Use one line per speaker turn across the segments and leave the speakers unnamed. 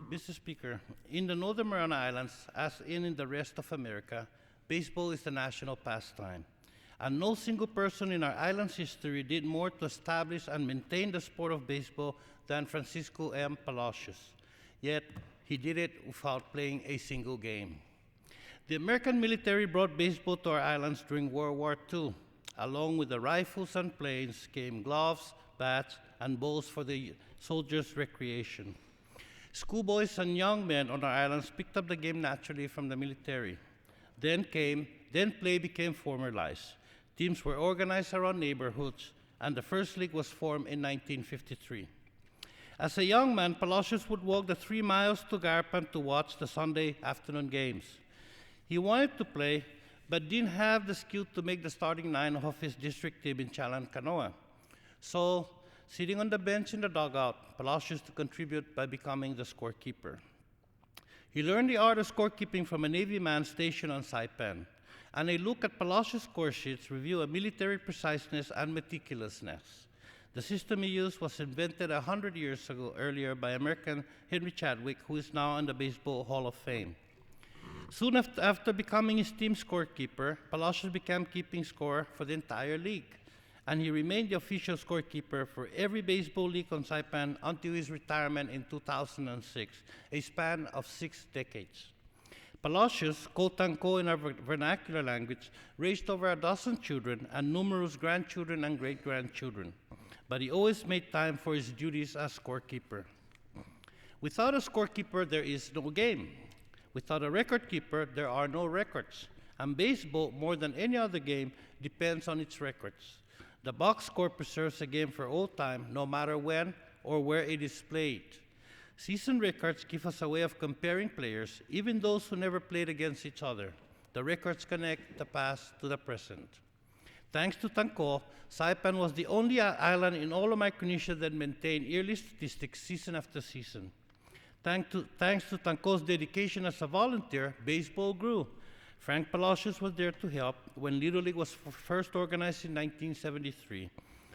Mr. Speaker, in the Northern Mariana Islands, as in the rest of America, baseball is the national pastime. And no single person in our island's history did more to establish and maintain the sport of baseball than Francisco M. Palacios. Yet, he did it without playing a single game. The American military brought baseball to our islands during World War II. Along with the rifles and planes came gloves, bats, and balls for the soldiers' recreation. Schoolboys and young men on our islands picked up the game naturally from the military. Then play became formalized. Teams were organized around neighborhoods, and the first league was formed in 1953. As a young man, Palacios would walk the 3 miles to Garpan to watch the Sunday afternoon games. He wanted to play, but didn't have the skill to make the starting nine of his district team in Chalan Canoa. So, sitting on the bench in the dugout, Palacios to contribute by becoming the scorekeeper. He learned the art of scorekeeping from a Navy man stationed on Saipan, and a look at Palacios' score sheets reveal a military preciseness and meticulousness. The system he used was invented 100 years ago earlier by American Henry Chadwick, who is now in the Baseball Hall of Fame. Soon after becoming his team scorekeeper, Palacios began keeping score for the entire league, and he remained the official scorekeeper for every baseball league on Saipan until his retirement in 2006, a span of 6 decades. Palacios, called Tan Ko in our vernacular language, raised over a dozen children and numerous grandchildren and great-grandchildren, but he always made time for his duties as scorekeeper. Without a scorekeeper, there is no game. Without a record keeper, there are no records. And baseball, more than any other game, depends on its records. The box score preserves a game for all time, no matter when or where it is played. Season records give us a way of comparing players, even those who never played against each other. The records connect the past to the present. Thanks to Tan Ko, Saipan was the only island in all of Micronesia that maintained yearly statistics season after season. Thanks to Tan Ko's dedication as a volunteer, baseball grew. Frank Palacios was there to help when Little League was first organized in 1973.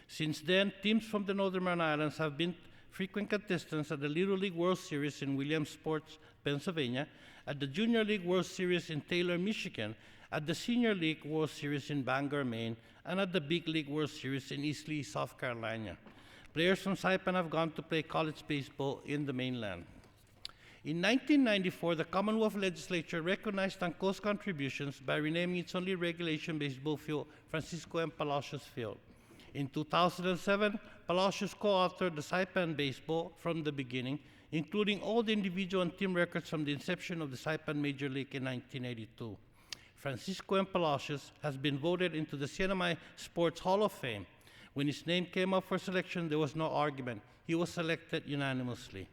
Since then, teams from the Northern Mariana Islands have been frequent contestants at the Little League World Series in Williamsport, Pennsylvania, at the Junior League World Series in Taylor, Michigan, at the Senior League World Series in Bangor, Maine, and at the Big League World Series in Eastleigh, South Carolina. Players from Saipan have gone to play college baseball in the mainland. In 1994, the Commonwealth Legislature recognized Tan Ko's contributions by renaming its only regulation baseball field Francisco M. Palacios Field. In 2007, Palacios co-authored the Saipan Baseball from the beginning, including all the individual and team records from the inception of the Saipan Major League in 1982. Francisco M. Palacios has been voted into the CNMI Sports Hall of Fame. When his name came up for selection, there was no argument. He was selected unanimously.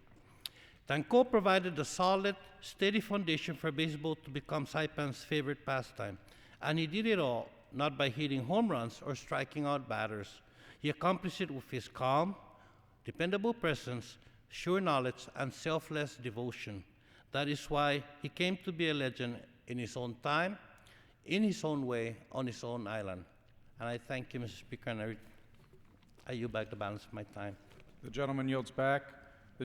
Tan Ko provided a solid, steady foundation for baseball to become Saipan's favorite pastime. And he did it all, not by hitting home runs or striking out batters. He accomplished it with his calm, dependable presence, sure knowledge, and selfless devotion. That is why he came to be a legend in his own time, in his own way, on his own island. And I thank you, Mr. Speaker, and I yield back the balance of my time.
The gentleman yields back.